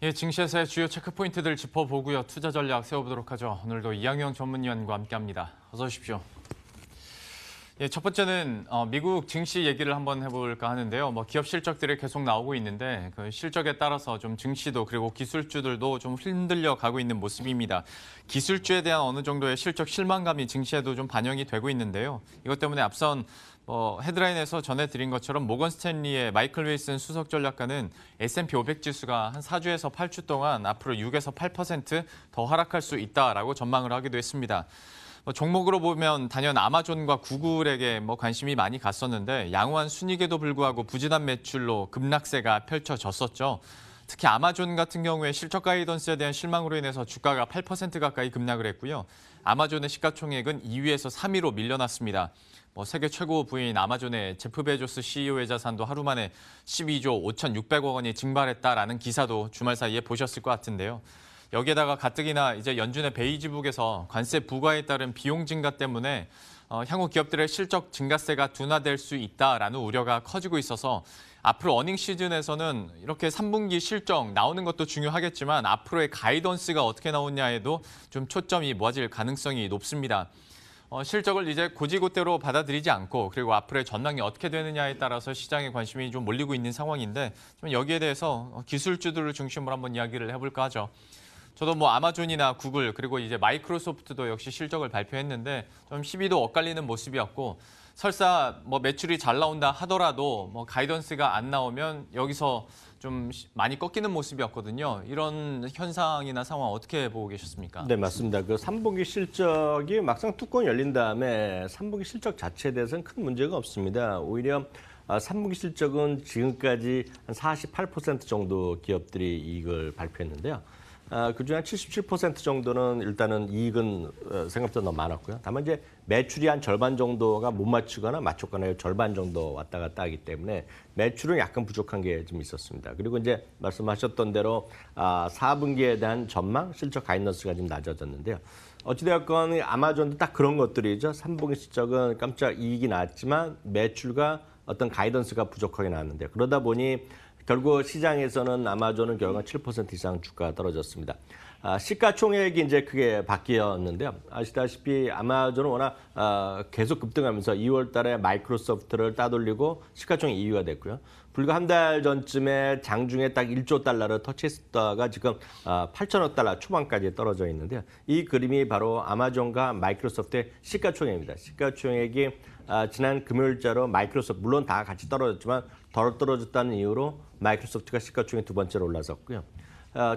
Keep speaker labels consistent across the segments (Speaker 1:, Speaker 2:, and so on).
Speaker 1: 예, 증시에서의 주요 체크포인트들 짚어보고요. 투자 전략 세워보도록 하죠. 오늘도 이항영 전문위원과 함께합니다. 어서 오십시오. 예, 첫 번째는 미국 증시 얘기를 한번 해볼까 하는데요. 기업 실적들이 계속 나오고 있는데 그 실적에 따라서 좀 증시도 그리고 기술주들도 좀 흔들려 가고 있는 모습입니다. 기술주에 대한 어느 정도의 실적 실망감이 증시에도 좀 반영이 되고 있는데요. 이것 때문에 앞선 헤드라인에서 전해드린 것처럼 모건 스탠리의 마이클 윌슨 수석 전략가는 S&P 500 지수가 한 4주에서 8주 동안 앞으로 6에서 8% 더 하락할 수 있다라고 전망을 하기도 했습니다. 종목으로 보면 단연 아마존과 구글에게 관심이 많이 갔었는데 양호한 순이익에도 불구하고 부진한 매출로 급락세가 펼쳐졌었죠. 특히 아마존 같은 경우에 실적 가이던스에 대한 실망으로 인해서 주가가 8% 가까이 급락을 했고요. 아마존의 시가총액은 2위에서 3위로 밀려났습니다. 세계 최고 부인 아마존의 제프 베조스 CEO의 자산도 하루 만에 12조 5,600억 원이 증발했다라는 기사도 주말 사이에 보셨을 것 같은데요. 여기에다가 가뜩이나 이제 연준의 베이지북에서 관세 부과에 따른 비용 증가 때문에 향후 기업들의 실적 증가세가 둔화될 수 있다라는 우려가 커지고 있어서 앞으로 어닝 시즌에서는 이렇게 3분기 실적 나오는 것도 중요하겠지만 앞으로의 가이던스가 어떻게 나오냐에도 좀 초점이 모아질 가능성이 높습니다. 실적을 이제 고지고대로 받아들이지 않고 그리고 앞으로의 전망이 어떻게 되느냐에 따라서 시장의 관심이 좀 몰리고 있는 상황인데 여기에 대해서 기술주들을 중심으로 한번 이야기를 해볼까 하죠. 저도 아마존이나 구글 그리고 이제 마이크로소프트도 역시 실적을 발표했는데 좀 시비도 엇갈리는 모습이었고 설사 매출이 잘 나온다 하더라도 가이던스가 안 나오면 여기서 좀 많이 꺾이는 모습이었거든요. 이런 현상이나 상황 어떻게 보고 계셨습니까?
Speaker 2: 네, 맞습니다. 그 3분기 실적이 막상 뚜껑 열린 다음에 3분기 실적 자체에 대해서는 큰 문제가 없습니다. 오히려 3분기 실적은 지금까지 한 48% 정도 기업들이 이익을 발표했는데요. 그중에 한 77% 정도는 일단은 이익은 생각보다 너무 많았고요. 다만 이제 매출이 한 절반 정도가 못 맞추거나 맞췄거나 절반 정도 왔다 갔다 하기 때문에 매출은 약간 부족한 게 좀 있었습니다. 그리고 이제 말씀하셨던 대로 4분기에 대한 전망, 실적 가이던스가 좀 낮아졌는데요. 어찌되었건 아마존도 딱 그런 것들이죠. 3분기 실적은 깜짝 이익이 나왔지만 매출과 어떤 가이던스가 부족하게 나왔는데 그러다 보니 결국 시장에서는 아마존은 결국 7% 이상 주가가 떨어졌습니다. 시가총액이 이제 크게 바뀌었는데요. 아시다시피 아마존은 워낙 계속 급등하면서 2월 달에 마이크로소프트를 따돌리고 시가총액 2위가 됐고요. 불과 한 달 전쯤에 장중에 딱 1조 달러를 터치했다가 지금 8천억 달러 초반까지 떨어져 있는데요. 이 그림이 바로 아마존과 마이크로소프트의 시가총액입니다. 시가총액이 지난 금요일자로 마이크로소프트 물론 다 같이 떨어졌지만 덜 떨어졌다는 이유로 마이크로소프트가 시가총액 두 번째로 올라섰고요.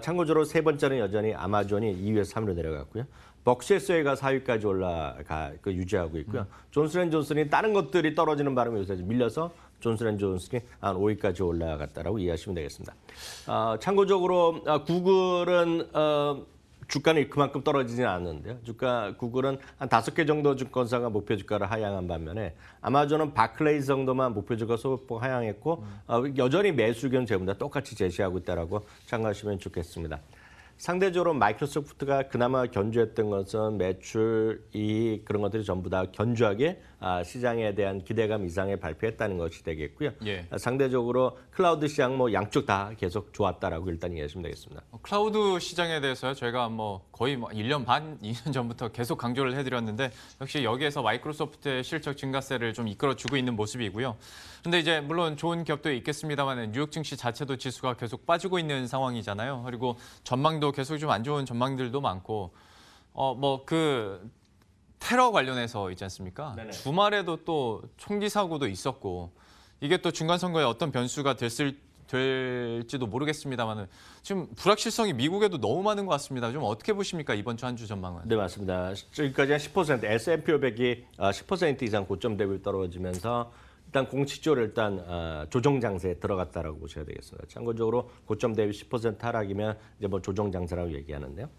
Speaker 2: 참고적으로 세 번째는 여전히 아마존이 2위에서 3위로 내려갔고요. 벅시에스웨이가 4위까지 유지하고 있고요. 존슨앤존슨이 다른 것들이 떨어지는 바람에 요새 밀려서 존슨앤존슨이 한 5위까지 올라갔다라고 이해하시면 되겠습니다. 참고적으로 구글은 주가는 그만큼 떨어지진 않는데요. 구글은 한 5개 정도 증권사가 목표 주가를 하향한 반면에 아마존은 바클레이스 정도만 목표 주가 소폭 하향했고 여전히 매수 의견 전부 다 똑같이 제시하고 있다라고 참고하시면 좋겠습니다. 상대적으로 마이크로소프트가 그나마 견주했던 것은 매출, 이익 그런 것들이 전부 다 견주하게 시장에 대한 기대감 이상의 발표했다는 것이 되겠고요.
Speaker 1: 예.
Speaker 2: 상대적으로 클라우드 시장 양쪽 다 계속 좋았다라고 일단 이해하시면 되겠습니다.
Speaker 1: 클라우드 시장에 대해서요. 저희가 거의 1년 반, 2년 전부터 계속 강조를 해드렸는데 역시 여기에서 마이크로소프트의 실적 증가세를 좀 이끌어주고 있는 모습이고요. 근데 이제 물론 좋은 기업도 있겠습니다만 뉴욕 증시 자체도 지수가 계속 빠지고 있는 상황이잖아요. 그리고 전망도 계속 좀 안 좋은 전망들도 많고 테러 관련해서 있지 않습니까?
Speaker 2: 네네.
Speaker 1: 주말에도 또 총기 사고도 있었고 이게 또 중간 선거에 어떤 변수가 될지도 모르겠습니다만 지금 불확실성이 미국에도 너무 많은 것 같습니다. 좀 어떻게 보십니까? 이번 주 한 주 전망은?
Speaker 2: 네, 맞습니다. 지금까지 한 10%, S&P 500이 10% 이상 고점 대비 떨어지면서 일단 공식적으로 조정 장세에 들어갔다라고 보셔야 되겠습니다. 참고적으로 고점 대비 10% 하락이면 이제 조정 장세라고 얘기하는데요.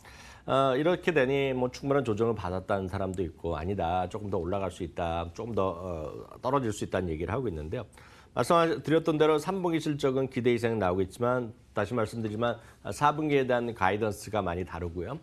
Speaker 2: 이렇게 되니 충분한 조정을 받았다는 사람도 있고 아니다, 조금 더 올라갈 수 있다, 조금 더 떨어질 수 있다는 얘기를 하고 있는데요. 말씀드렸던 대로 3분기 실적은 기대 이상 나오고 있지만 다시 말씀드리지만 4분기에 대한 가이던스가 많이 다르고요.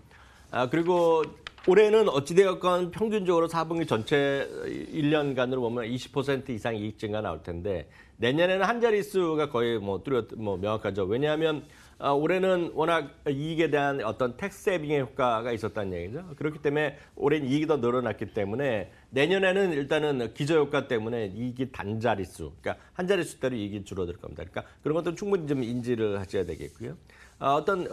Speaker 2: 그리고 올해는 어찌되었건 평균적으로 4분기 전체 1년간으로 보면 20% 이상 이익 증가 나올 텐데 내년에는 한 자릿수가 거의 명확하죠. 왜냐하면 올해는 워낙 이익에 대한 어떤 텍스 세빙의 효과가 있었다는 얘기죠. 그렇기 때문에 올해는 이익이 더 늘어났기 때문에 내년에는 일단은 기저효과 때문에 이익이 단자릿수, 그러니까 한 자릿수대로 이익이 줄어들 겁니다. 그러니까 그런 것도 충분히 좀 인지를 하셔야 되겠고요. 어떤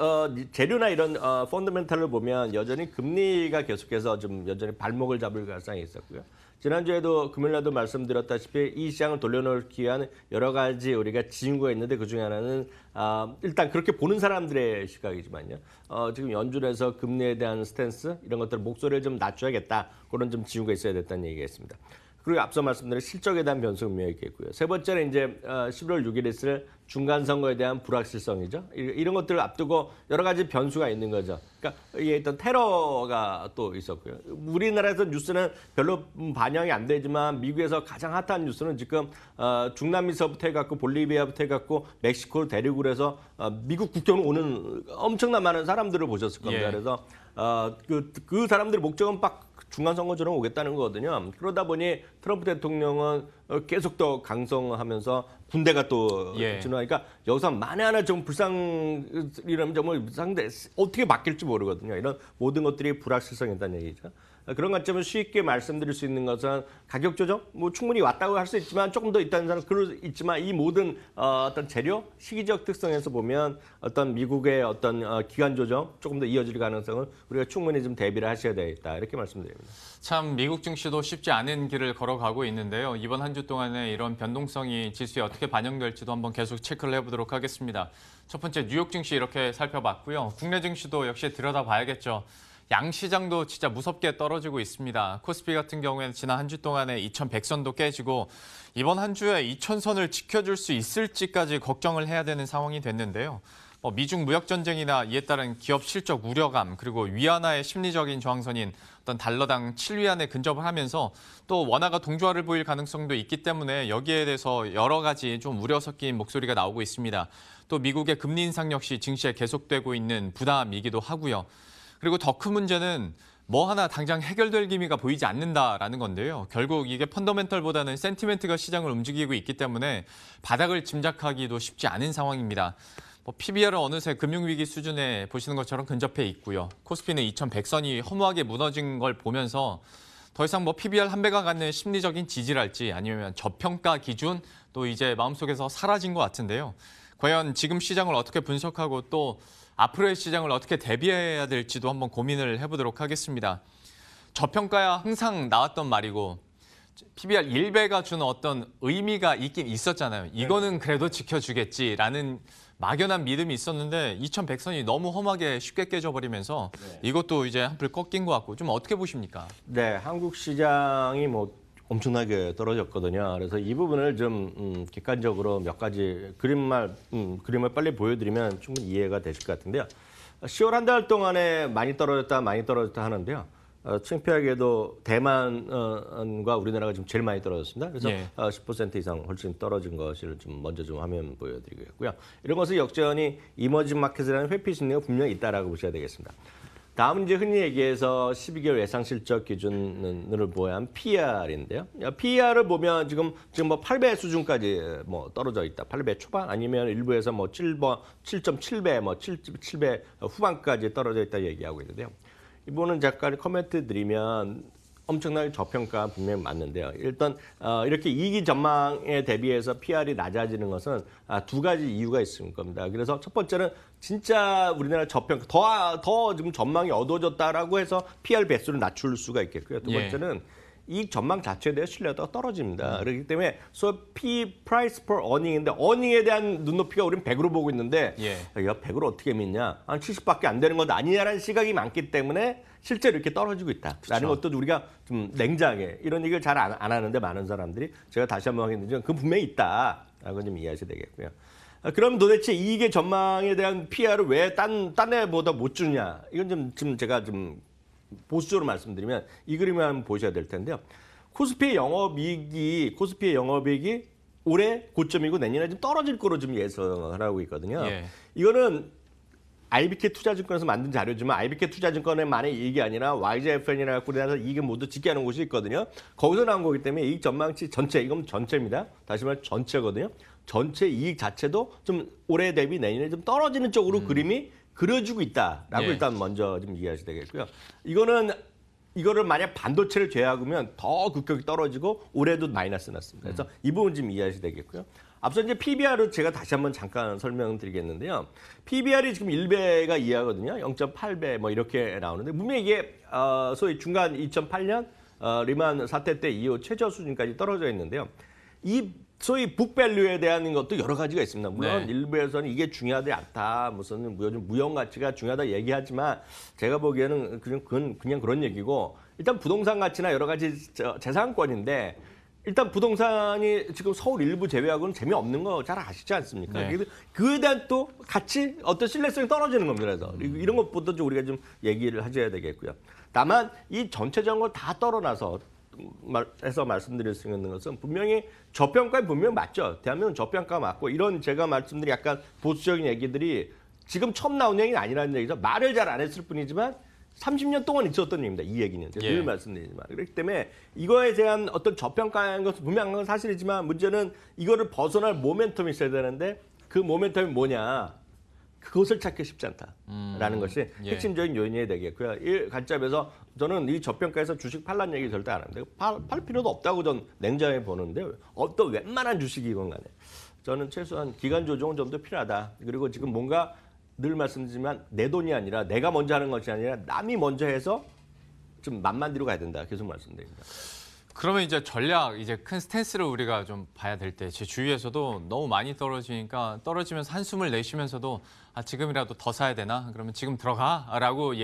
Speaker 2: 재료나 이런 펀더멘탈을 보면 여전히 금리가 계속해서 좀 여전히 발목을 잡을 가능성이 있었고요. 지난주에도 금요일날도 말씀드렸다시피 이 시장을 돌려놓기 위한 여러 가지 우리가 징후가 있는데 그중에 하나는 일단 그렇게 보는 사람들의 시각이지만요. 지금 연준에서 금리에 대한 스탠스 이런 것들 목소리를 좀 낮춰야겠다. 그런 좀 징후가 있어야 됐다는 얘기겠습니다. 그리고 앞서 말씀드린 실적에 대한 변수가 분명히 있겠고요. 세 번째는 이제 11월 6일에 있을 중간 선거에 대한 불확실성이죠. 이런 것들을 앞두고 여러 가지 변수가 있는 거죠. 그러니까 이게 일단 테러가 또 있었고요. 우리나라에서 뉴스는 별로 반영이 안 되지만 미국에서 가장 핫한 뉴스는 지금 중남미서부터 해갖고 볼리비아부터 해갖고 멕시코를 데리고 그래서 미국 국경을 오는 엄청난 많은 사람들을 보셨을 겁니다.
Speaker 1: 예.
Speaker 2: 그래서 그 사람들의 목적은 딱 중간선거처럼 오겠다는 거거든요. 그러다 보니 트럼프 대통령은 계속 더 강성하면서 군대가 또
Speaker 1: 예.
Speaker 2: 진화하니까 여기서 만에 하나 좀 불상이라면 정말 상대 어떻게 맡길지 모르거든요. 이런 모든 것들이 불확실성이 있다는 얘기죠. 그런 관점을 쉽게 말씀드릴 수 있는 것은 가격 조정 뭐 충분히 왔다고 할 수 있지만 조금 더 있다는 사람 그럴 있지만 이 모든 어떤 재료 시기적 특성에서 보면 어떤 미국의 어떤 기간 조정 조금 더 이어질 가능성을 우리가 충분히 좀 대비를 하셔야 되겠다 이렇게 말씀드립니다.
Speaker 1: 참 미국 증시도 쉽지 않은 길을 걸어가고 있는데요. 이번 한 주 동안에 이런 변동성이 지수에 어떻게 반영될지도 한번 계속 체크를 해보도록 하겠습니다. 첫 번째 뉴욕 증시 이렇게 살펴봤고요. 국내 증시도 역시 들여다봐야겠죠. 양시장도 진짜 무섭게 떨어지고 있습니다. 코스피 같은 경우에는 지난 한 주 동안에 2100선도 깨지고 이번 한 주에 2000선을 지켜줄 수 있을지까지 걱정을 해야 되는 상황이 됐는데요. 미중 무역 전쟁이나 이에 따른 기업 실적 우려감 그리고 위안화의 심리적인 저항선인 어떤 달러당 7위안에 근접을 하면서 또 원화가 동조화를 보일 가능성도 있기 때문에 여기에 대해서 여러 가지 좀 우려 섞인 목소리가 나오고 있습니다. 또 미국의 금리 인상 역시 증시에 계속되고 있는 부담이기도 하고요. 그리고 더 큰 문제는 뭐 하나 당장 해결될 기미가 보이지 않는다라는 건데요. 결국 이게 펀더멘털보다는 센티멘트가 시장을 움직이고 있기 때문에 바닥을 짐작하기도 쉽지 않은 상황입니다. PBR은 어느새 금융위기 수준에 보시는 것처럼 근접해 있고요. 코스피는 2100선이 허무하게 무너진 걸 보면서 더 이상 PBR 한 배가 갖는 심리적인 지지랄지 아니면 저평가 기준 또 이제 마음속에서 사라진 것 같은데요. 과연 지금 시장을 어떻게 분석하고 또 앞으로의 시장을 어떻게 대비해야 될지도 한번 고민을 해보도록 하겠습니다. 저평가야 항상 나왔던 말이고 PBR 1배가 주는 어떤 의미가 있긴 있었잖아요. 이거는 그래도 지켜주겠지라는 막연한 믿음이 있었는데 2100선이 너무 험하게 쉽게 깨져버리면서 이것도 이제 한풀 꺾인 것 같고 좀 어떻게 보십니까?
Speaker 2: 네, 한국 시장이 엄청나게 떨어졌거든요. 그래서 이 부분을 좀 객관적으로 몇 가지 그림을 빨리 보여드리면 충분히 이해가 되실 것 같은데요. 10월 한 달 동안에 많이 떨어졌다 하는데요. 창피하게도 대만과 우리나라가 지금 제일 많이 떨어졌습니다. 그래서
Speaker 1: 예.
Speaker 2: 10% 이상 훨씬 떨어진 것을 좀 먼저 좀 화면 보여드리겠고요. 이런 것은 역전이 이머징 마켓이라는 회피 심리가 분명히 있다라고 보셔야 되겠습니다. 다음 이제 흔히 얘기해서 12개월 예상 실적 기준을 보한 PER인데요. PER을 보면 지금 8배 수준까지 떨어져 있다. 8배 초반 아니면 일부에서 7.7배, 7배 후반까지 떨어져 있다 얘기하고 있는데요. 이분은 잠깐 코멘트 드리면 엄청나게 저평가 분명히 맞는데요. 일단 이렇게 이기 전망에 대비해서 PR이 낮아지는 것은 두 가지 이유가 있을 겁니다. 그래서 첫 번째는 진짜 우리나라 저평가 더 지금 전망이 어두워졌다라고 해서 PR 배수를 낮출 수가 있겠고요. 두 번째는 이 전망 자체에 대해 신뢰도가 떨어집니다. 그렇기 때문에 P price per earning인데 earning에 대한 눈높이가 우리는 100으로 보고 있는데 야 100으로 어떻게 믿냐? 한 70밖에 안 되는 것 아니냐라는 시각이 많기 때문에 실제로 이렇게 떨어지고 있다라는 것도 우리가 좀 냉정하게 이런 얘기를 잘 안 하는데 많은 사람들이 제가 다시 한번 하겠는데 그 분명히 있다라고 좀 이해하셔야 되겠고요. 그럼 도대체 이익의 전망에 대한 PR을 왜 딴 애보다 못 주냐? 이건 좀 제가 좀 보수적으로 말씀드리면 이 그림을 한번 보셔야 될 텐데요. 코스피의 영업이익이 올해 고점이고 내년에 좀 떨어질 거로 좀 예상을 하고 있거든요. 이거는 IBK 투자증권에서 만든 자료지만 IBK 투자증권만의 이익이 아니라 YJFN이라고 그래서 이익을 모두 집계하는 곳이 있거든요. 거기서 나온 거기 때문에 이익 전망치 전체, 이건 전체입니다. 다시 말해 전체거든요. 전체 이익 자체도 좀 올해 대비 내년에 좀 떨어지는 쪽으로 그림이 그려지고 있다라고
Speaker 1: 예.
Speaker 2: 일단 먼저 좀 이해하셔야 되겠고요. 이거를 만약 반도체를 제외하면 더 급격히 떨어지고 올해도 마이너스 났습니다. 그래서 이 부분 좀 이해하셔야 되겠고요. 앞서 이제 PBR을 제가 다시 한번 잠깐 설명드리겠는데요. PBR이 지금 1배가 이하거든요. 0.8배 뭐 이렇게 나오는데 분명히 이게 소위 중간 2008년 리만 사태 때 이후 최저 수준까지 떨어져 있는데요. 이 소위 북밸류에 대한 것도 여러 가지가 있습니다. 물론
Speaker 1: 네.
Speaker 2: 일부에서는 이게 중요하지 않다, 무슨 무형 가치가 중요하다 얘기하지만 제가 보기에는 그냥 그런 얘기고 일단 부동산 가치나 여러 가지 재산권인데 일단 부동산이 지금 서울 일부 제외하고는 재미없는 거 잘 아시지 않습니까?
Speaker 1: 네.
Speaker 2: 그에 대한 또 같이 어떤 신뢰성이 떨어지는 겁니다. 그래서 이런 것부터 좀 우리가 좀 얘기를 하셔야 되겠고요. 다만 이 전체적인 걸 다 떨어놔서 해서 말씀드릴 수 있는 것은 분명히 저평가는 분명 맞죠. 대한민국은 저평가 맞고 이런 제가 말씀드린 약간 보수적인 얘기들이 지금 처음 나온 얘기는 아니라는 얘기죠. 말을 잘 안 했을 뿐이지만 30년 동안 있었던 얘기입니다. 이 얘기는. 제가 늘 말씀드리지만. 그렇기 때문에 이거에 대한 어떤 저평가한 것은 분명한 건 사실이지만 문제는 이거를 벗어날 모멘텀이 있어야 되는데 그 모멘텀이 뭐냐. 그것을 찾기 쉽지 않다라는 것이 핵심적인 요인이 되겠고요. 이 관점에서 저는 이 저평가에서 주식 팔란 얘기 절대 안 합니다. 팔 필요도 없다고 전 냉정히 보는데 어떤 웬만한 주식이건 간에 저는 최소한 기간 조정은 좀 더 필요하다. 그리고 지금 뭔가 늘 말씀드리지만 내 돈이 아니라 내가 먼저 하는 것이 아니라 남이 먼저 해서 좀 맘만 뒤로 가야 된다. 계속 말씀드립니다.
Speaker 1: 그러면 이제 전략, 이제 큰 스탠스를 우리가 좀 봐야 될 때 제 주위에서도 너무 많이 떨어지니까 떨어지면서 한숨을 내쉬면서도 지금이라도 더 사야 되나? 그러면 지금 들어가라고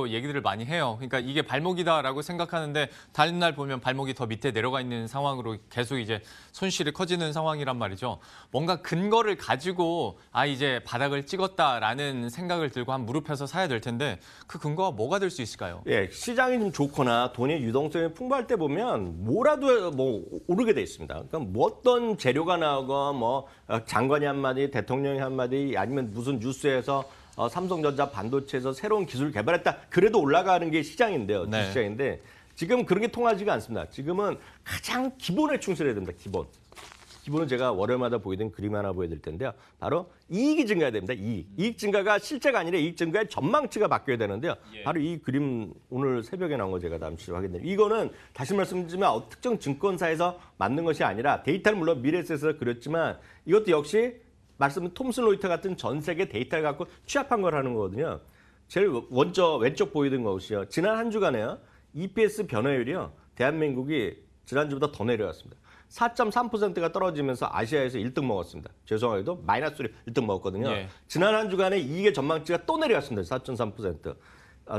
Speaker 1: 얘기들을 많이 해요. 그러니까 이게 발목이다라고 생각하는데 다른 날 보면 발목이 더 밑에 내려가 있는 상황으로 계속 이제 손실이 커지는 상황이란 말이죠. 뭔가 근거를 가지고 이제 바닥을 찍었다라는 생각을 들고 한 무릎에서 사야 될 텐데 그 근거가 뭐가 될 수 있을까요?
Speaker 2: 예, 시장이 좀 좋거나 돈의 유동성이 풍부할 때 보면 뭐라도 뭐 오르게 돼 있습니다. 그러니까 뭐 어떤 재료가 나오건 뭐 장관이 한마디, 대통령이 한마디 아니면 무슨 뉴스에서 삼성전자 반도체에서 새로운 기술을 개발했다. 그래도 올라가는 게 시장인데요.
Speaker 1: 네.
Speaker 2: 시장인데 지금 그런 게 통하지가 않습니다. 지금은 가장 기본에 충실해야 됩니다. 기본. 기본은 제가 월요일마다 보이던 그림 하나 보여드릴 텐데요. 바로 이익이 증가해야 됩니다. 이익 증가가 실제가 아니라 이익 증가의 전망치가 바뀌어야 되는데요. 바로 이 그림 오늘 새벽에 나온 거 제가 잠시 확인드려요. 이거는 다시 말씀드리지만 특정 증권사에서 만든 것이 아니라 데이터를 물론 미래에셋에서 그렸지만 이것도 역시 말씀드린 톰슨 로이터 같은 전 세계 데이터를 갖고 취합한 걸 하는 거거든요. 제일 먼저 왼쪽 보이던 것이요. 지난 한 주간에요. EPS 변화율이요. 대한민국이 지난주보다 더 내려왔습니다. 4.3%가 떨어지면서 아시아에서 1등 먹었습니다. 죄송하게도 마이너스로 1등 먹었거든요.
Speaker 1: 예.
Speaker 2: 지난 한 주간에 이익의 전망치가 또 내려갔습니다. 4.3%.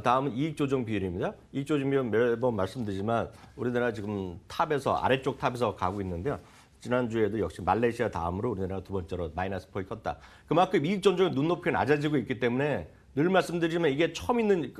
Speaker 2: 다음은 이익 조정 비율입니다. 이익 조정 비율은 매번 말씀드리지만 우리나라 지금 아래쪽 탑에서 가고 있는데요. 지난주에도 역시 말레이시아 다음으로 우리나라가 두 번째로 마이너스 폭이 컸다. 그만큼 이익 전종의 눈높이가 낮아지고 있기 때문에 늘 말씀드리지만 이게 처음 있는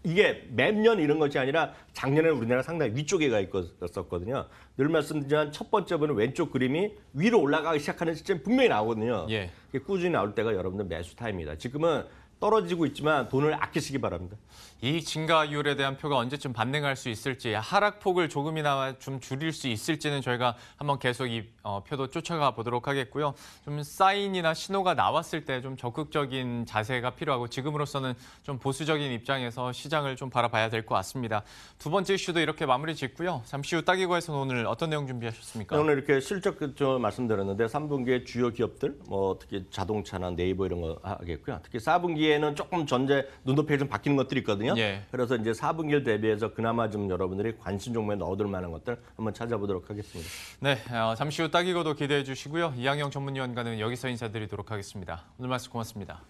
Speaker 2: 이게 매년 이런 것이 아니라 작년에 우리나라 상당히 위쪽에 가 있었거든요. 늘 말씀드리지만 첫 번째 보는 왼쪽 그림이 위로 올라가기 시작하는 시점 분명히 나오거든요.
Speaker 1: 예.
Speaker 2: 이게 꾸준히 나올 때가 여러분들 매수 타임입니다. 지금은 떨어지고 있지만 돈을 아끼시기 바랍니다.
Speaker 1: 이익 증가율에 대한 표가 언제쯤 반등할 수 있을지, 하락폭을 조금이나마 좀 줄일 수 있을지는 저희가 한번 계속 이 표도 쫓아가 보도록 하겠고요. 좀 사인이나 신호가 나왔을 때 좀 적극적인 자세가 필요하고 지금으로서는 좀 보수적인 입장에서 시장을 좀 바라봐야 될 것 같습니다. 두 번째 이슈도 이렇게 마무리 짓고요. 잠시 후 따기고에서는 오늘 어떤 내용 준비하셨습니까?
Speaker 2: 오늘 이렇게 실적 좀 말씀드렸는데 3분기에 주요 기업들, 뭐 특히 자동차나 네이버 이런 거 하겠고요. 특히 4분기에는 조금 전제 눈높이가 좀 바뀌는 것들이 있거든요.
Speaker 1: 예.
Speaker 2: 그래서 이제 4분기를 대비해서 그나마 좀 여러분들이 관심 종목에 넣어둘 만한 것들 한번 찾아보도록 하겠습니다.
Speaker 1: 네, 잠시 후 따기고도 기대해 주시고요. 이항영 전문위원과는 여기서 인사드리도록 하겠습니다. 오늘 말씀 고맙습니다.